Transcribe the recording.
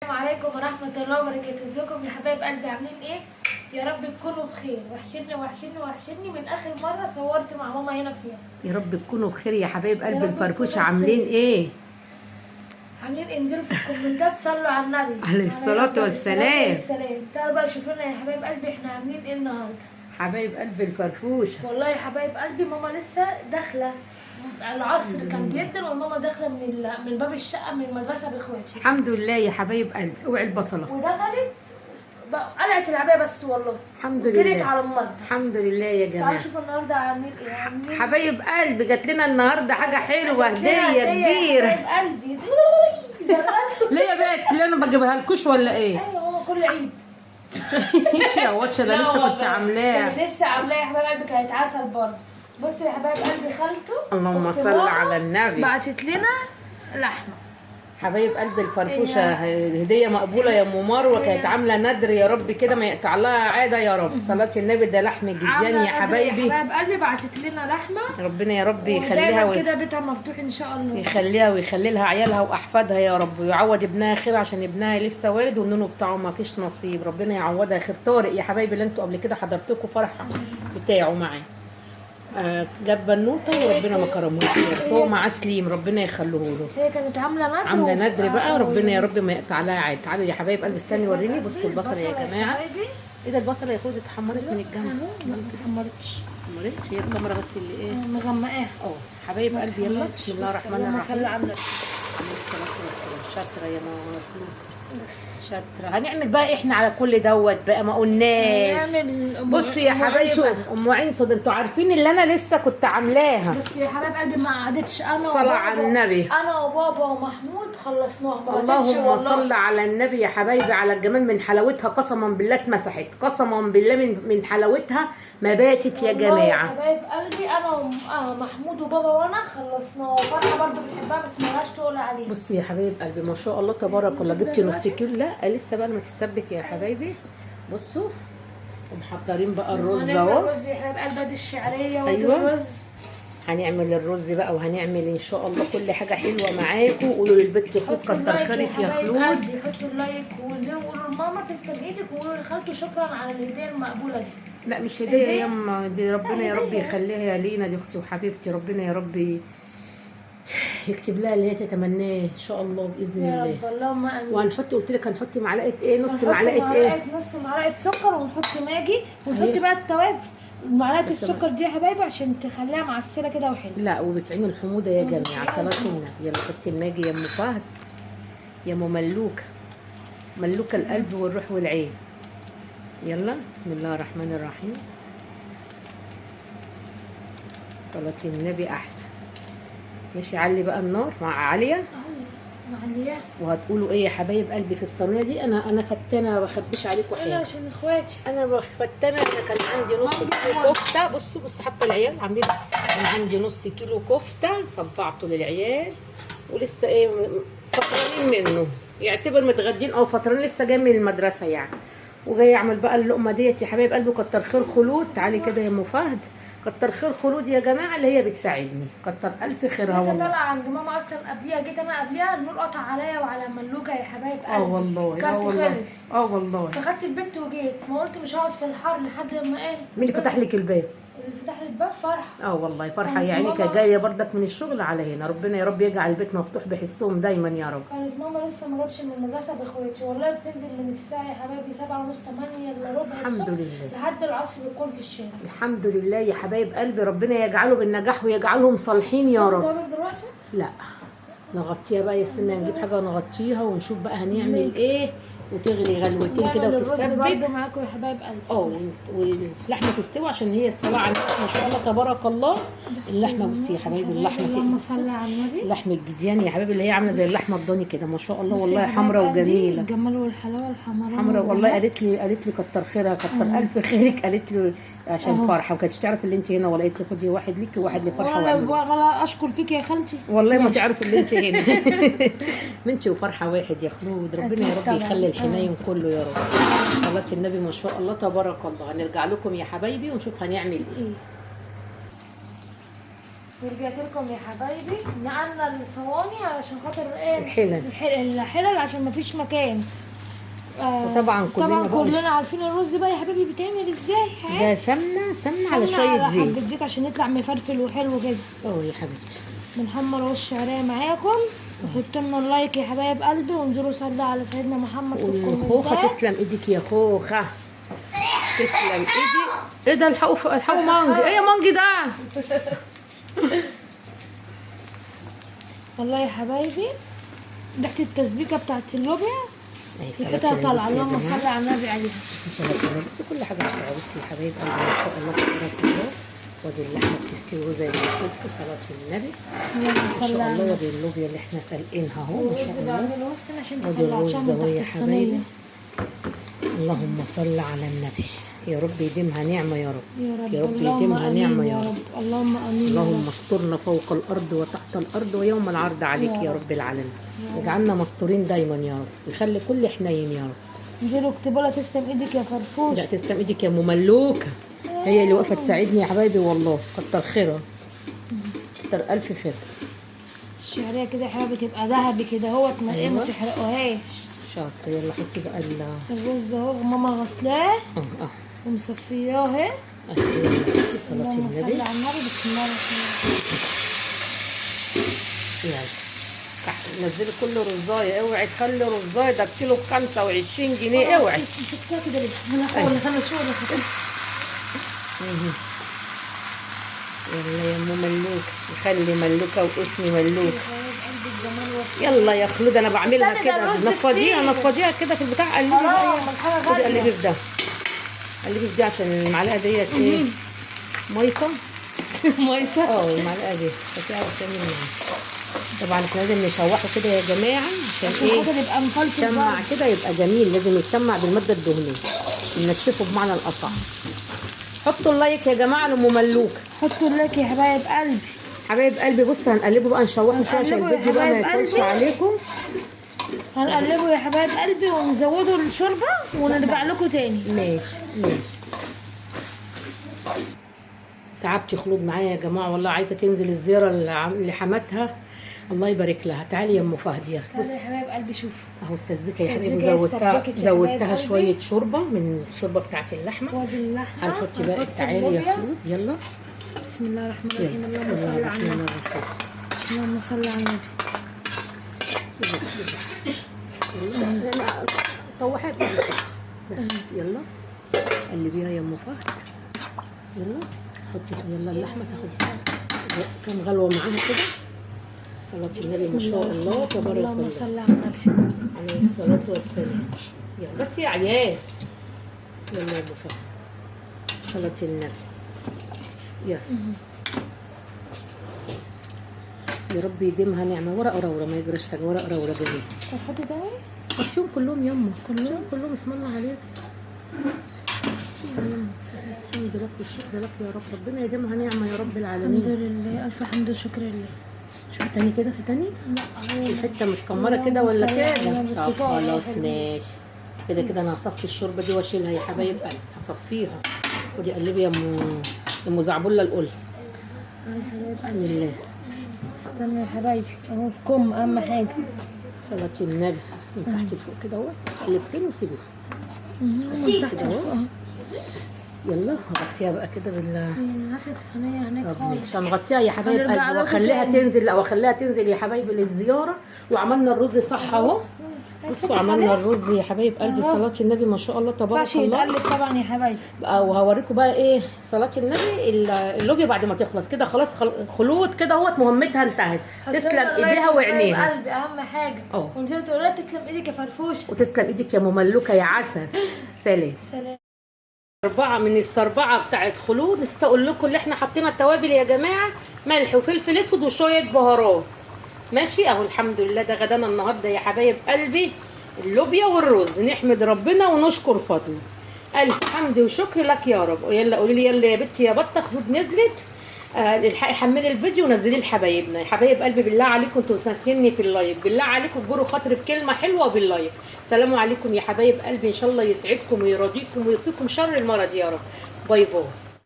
السلام عليكم ورحمة الله وبركاته. ازيكم يا حبايب قلبي؟ عاملين ايه؟ يا رب تكونوا بخير. وحشني من اخر مرة صورت مع ماما هنا فيها. يا رب تكونوا بخير يا حبايب قلب الفرفوشة. عاملين ايه؟ عاملين انزلوا في الكومنتات صلوا على النبي عليه الصلاة والسلام. تعالوا بقى شوفوا لنا يا حبايب قلبي احنا عاملين ايه النهارده. حبايب قلب الفرفوشة، والله يا حبايب قلبي ماما لسه داخلة العصر كان بيدن وماما داخلة من باب الشقة من المدرسة باخواتي. الحمد لله يا حبايب قلبي. اوعي البصلة. ودخلت قلعت العباية بس والله. الحمد جريت لله على المطبخ. الحمد لله يا جماعة. تعالوا شوفوا النهارده عاملين ايه. حبايب قلبي جات لنا النهارده حاجة حلوة، هدية كبيرة. حبايب قلبي ليه يا بنت؟ ليه انا بجيبها لكوش ولا ايه؟ ايوه هو كل عيد. ايش يا واتش ده لسه كنت عاملاه. لسه عاملاه يا حبايب قلبي، كانت عسل برضه. بصوا يا حبايب قلبي خالته اللهم صل على النبي بعتت لنا لحمه. حبايب قلب الفرفوشه هديه مقبوله يا ام مروه، كانت عامله ندر يا رب كده ما يقطع لها عاده يا رب. صلاه النبي ده لحم جديان يا حبايبي. يا حبايب قلبي بعتت لنا لحمه، ربنا يا رب يخليها كده بيتها مفتوح ان شاء الله، يخليها ويخلي لها عيالها واحفادها يا رب، ويعوض ابنها خير عشان ابنها لسه والد والنونو بتاعه ما فيش نصيب. ربنا يعوضها خير. طارق يا حبايبي اللي انتوا قبل كده حضرتكم فرحه بتاعه معاه، جاب بنوته وربنا ما كرمهوش، بس هو معاه سليم ربنا يخليه له. هي كانت عامله ندر بقى ربنا يا رب ما يقطع لها عادي. تعالوا يا حبايب قلبي استني وريني. بصوا البصله يا جماعه. ايه ده البصله يا اخويا اتحمرت من الجنب؟ لا ما اتحمرتش. هي الكاميرا بس اللي ايه مغمقاها. حبايب قلبي يلا بسم الله الرحمن الرحيم. صل على النبي. شاطره يا ماما شاطره. هنعمل بقى احنا على كل دوت بقى ما قلناش. بصي يا حبايب ام عين سود، انتوا عارفين اللي انا لسه كنت عاملاها. بس يا حبايب قلبي ما قعدتش انا صلاه على النبي. انا وبابا ومحمود خلصناها. اللهم صل على النبي يا حبايبي على الجمال. من حلاوتها قسما بالله اتمسحت، قسما بالله من حلاوتها ما باتت يا جماعه. يا حبايب قلبي انا ومحمود وبابا وانا خلصناها، وفرحه برضو بنحبها بس مالهاش تقول عليها. بصي يا حبايب قلبي ما شاء الله تبارك الله. جبتي نص كيلو؟ لا لسه بقى لما تتسبك يا حبايبي. بصوا ومحضرين بقى الرز اهو. الرز يا حبايب قلبي دي الشعريه. أيوة. الرز هنعمل الرز بقى وهنعمل ان شاء الله كل حاجه حلوه معاكم. قولوا للبنت خد كتر خيرك يا خلود. حطوا اللايك وانزلوا قولوا لماما تسلم ايدك، وقولوا لخالته شكرا على الهديه المقبوله دي. لا مش هديه يا يما، دي ربنا يا رب يخليها لينا، دي اختي وحبيبتي. ربنا يا رب يكتب لها اللي هي تتمناه ان شاء الله باذن الله. يا رب اللهم امين. وهنحط قلت لك هنحط معلقه ايه؟ نص معلقه ايه؟ نص معلقه سكر، ونحط ماجي ونحط بقى التوابل. معلقه السكر دي يا حبايبي عشان تخليها معسله كده وحلوه. لا وبتعمل حموضه يا جماعه. صلاه النبي. يلا حطي الماجي يا ام فهد يا ام ملوكه، ملوكه القلب والروح والعين. يلا بسم الله الرحمن الرحيم. صلاه النبي احسن. ماشي علي بقى النار مع عاليه. معليه. وهتقولوا ايه يا حبايب قلبي في الصينيه دي؟ انا فتانه ما بخبيش عليكم حاجه. عشان اخواتي انا فتانه. انا كان عندي نص كيلو كفته. بصوا حتى العيال عاملين. كان عندي نص كيلو كفته صبعته للعيال ولسه ايه فطرانين منه، يعتبر متغدين او فطرانين لسه جاي من المدرسه يعني. وجاي اعمل بقى اللقمه ديت يا حبايب قلبي. كتر خير خلود. تعالي كده يا ام فهد. كتر خير خلود يا جماعه اللي هي بتساعدني. كتر الف خيرها والله. لسه طالعه عند ماما اصلا قبليها. جيت انا قبليها النور قطع عليا وعلى ملوكه يا حبايب قلبي. والله خلص. والله فخدت البنت وجيت. ما قلت مش هقعد في الحر لحد ما ايه. مين اللي فتح لك الباب؟ اللي فتح لي الباب فرحه. والله فرحه يعني. كانت جايه بردك من الشغل على هنا. ربنا يا رب يجعل البيت مفتوح بحسهم دايما يا رب. كانت ماما لسه ما جاتش من المدرسه باخواتي. والله بتنزل من الساعه يا حبايبي 7:30 8 الا ربع الحمد لله لحد العصر بتكون في الشارع. الحمد لله يا حبايب قلبي. ربنا يجعله بالنجاح ويجعلهم صالحين يا رب. دلوقتي؟ لا نغطيها بقى يا سنة. نجيب حاجه نغطيها ونشوف بقى هنعمل ايه. وتغلي غلوتين كده وتتسبك برضه معاكم يا حبايب قلبي. واللحمه تستوي عشان هي الصلاه على ما شاء الله تبارك الله. اللحمه بصي يا حبايبي اللحمه اللهم صل على النبي. اللحمه الجديان يا حبايبي اللي هي عامله زي اللحمه الضاني كده ما شاء الله. والله حمراء وجميله. الجمال والحلاوه الحمراء حمراء والله. قالت لي كتر خيرها كتر الف خيرك. قالت لي عشان فرحه وما كانتش تعرف اللي انت هنا، ولا قالت لي خدي واحد ليكي وواحد لفرحه. والله اشكر فيك يا خالتي. والله ما تعرف اللي انت هنا. بنتي وفرحه واحد يا خلود. ربنا يا رب يخلي الحنين كله يا رب. صلاه النبي ما شاء الله تبارك الله. هنرجع لكم يا حبايبي ونشوف هنعمل ايه. ورجعت لكم يا حبايبي، نقلنا الصواني علشان خاطر ايه؟ الحلل عشان مفيش مكان. وطبعا كلنا عارفين الرز بقى يا حبايبي بيتعمل ازاي. ده سمنه على شويه زيت. حبه زيت عشان يطلع مفلفل وحلو كده. يا حبيبتي بنحمر وش الشعريه معاكم. وحطوا لنا اللايك يا حبايب قلبي، وانزلوا صلوا على سيدنا محمد في الكومنتات. والخوخه تسلم ايدك يا خوخه، تسلم ايدي. ايه ده؟ الحقوا مانجي. ايه يا مانجي ده؟ والله يا حبايبي ريحه التسبيكه بتاعت اللوبيا ريحتها طالعه. اللهم صل على النبي عليها. بصي كل حاجه طالعه. بصي يا حبايب قلبي ما شاء الله تبارك الله. وادي اللحمه بتستوي زي ما قلت لكم. صلاه النبي اللهم صل على النبي. وادي اللوبيا اللي احنا سالقينها اهو ما شاء الله. وادي الرز اهو يا حبايبي. اللهم صل على النبي. يا رب يديمها نعمه يا رب. يا رب يديمها نعمه يا رب. اللهم امين. اللهم استرنا فوق الارض وتحت الارض ويوم العرض عليك يا رب العالمين. اجعلنا مستورين دايما يا رب، ويخلي كل حنين يا رب. انزلوا اكتبوا لها تسلم ايدك يا فرفوش. لا تسلم ايدك يا مملوكه. هي اللي واقفه تساعدني يا حبايبي والله. كتر خيرها، كتر الف خير. الشعريه كده يا حبايبي تبقى ذهبي كده اهوت، ما تحرقوهاش. شاطر. يلا حطي بقى الرز اهو ماما غسلاه ومصفياه اهي. صلاة النبي. صلي على النبي. بسم الله الرحمن الرحيم. يلا نزلي كل رزايه. اوعي تخلي رزايه ده بكيلو ب 25 جنيه. اوعي مسكتها كده ليه؟ انا شغل يلا يا ام ملوك. خلي ملوكه واسمي ملوك. يلا يا خلود انا بعملها كده. نفضيها كده في البتاع. قلبي في ده. قلبي في دي عشان المعلقه ديت ايه؟ ميصه. المعلقه دي طبعا احنا لازم نشوحه كده يا جماعه عشان ايه؟ يبقى مفلفل يشمع كده يبقى جميل. لازم يتشمع بالماده الدهنيه، ننشفه بمعنى الاصح. حطوا اللايك يا جماعه لام ملوك. حطوا اللايك يا حبايب قلبي. حبايب قلبي بص هنقلبه بقى نشوحه شويه عشان الفيديو بقى ما يطولش عليكم. هنقلبه يا حبايب قلبي ونزودوا الشوربه ونرجع لكم تاني. ماشي. تعبتي خلود معايا يا جماعه والله. عايزه تنزل الزياره اللي حماتها الله يبارك لها. تعالي يا ام فهد. تعالي يا حبايب قلبي شوفوا اهو التسبيكه يا حبيبي. زودتها شويه شوربه من الشوربه بتاعت اللحمه. وادي اللحمه هنحط بقى. تعالي يا خلود يلا. بسم الله الرحمن الرحيم. اللهم صل على النبي. اللهم صل على النبي. طوحي يلا قلبيها يا ام فهد. يلا حطي يلا اللحمه تاخد كام غلوه معاها كده. صلاة النبي ما شاء الله تبارك الله. اللهم صل على النبي عليه الصلاة والسلام. يلا بس يا عيال. يلا يا ابو فهد. صلاة النبي. يلا يا رب يديمها نعمة. ورقة روره ما يجراش حاجة. ورقة روره جميل. طب حطي تاني. حطيهم كلهم يما. كلهم اسم الله عليك. الحمد لله والشكر لك يا رب. ربنا يديمها نعمة يا رب العالمين. الحمد لله. الف حمد وشكر لله. شوف تاني كده. في تاني الحته متكمره كده ولا كده؟ طب خلاص ماشي كده. انا هصفي الشوربه دي واشيلها يا حبايب قلبي. هصفيها. ودي قلبي يا ام زعبله القل. بسم الله. استنوا يا حبايبي اهو الكم اهم حاجه. صلاة النبي. من تحت لفوق كده اهو. قلبتين وسيبيها من تحت لفوق اهو. يلا هغطيها بقى كده هاتي الصينيه هناك خالص. مش هنغطيها يا حبايب قلبي واخليها تنزل يا حبايبي للزياره. وعملنا الرز صح اهو. بصوا عملنا الرز يا حبايب قلبي. صلاة النبي ما شاء الله تبارك الله. يتقلب طبعا يا حبايبي. وهوريكم بقى ايه صلاة النبي. اللوبيا بعد ما تخلص كده خلاص خلود كده اهوت مهمتها انتهت. تسلم ايديها وعينيها. قلبي اهم حاجه. ونزلوا تقولوا لها تسلم ايدك يا فرفوش. وتسلم ايدك يا مملوكه يا عسل. سلام. 4 من الصربعه بتاعت خلود. نسيت اقول لكم اللي احنا حطينا التوابل يا جماعه. ملح وفلفل اسود وشويه بهارات. ماشي اهو. الحمد لله ده غدانا النهارده يا حبايب قلبي. اللوبيا والرز. نحمد ربنا ونشكر فضله. الف حمد وشكر لك يا رب. يلا قولي لي يلا يا بنتي يا بطه خلود نزلت. الحقي حملي الفيديو ونزليه لحبايبنا. يا حبايب قلبي بالله عليكم انتوا ناسيني في اللايك. بالله عليكم اجبروا خاطري بكلمه حلوه باللايك. سلام عليكم يا حبايب قلبي. ان شاء الله يسعدكم ويرضيكم ويكفيكم شر المرض يا رب. باي باي.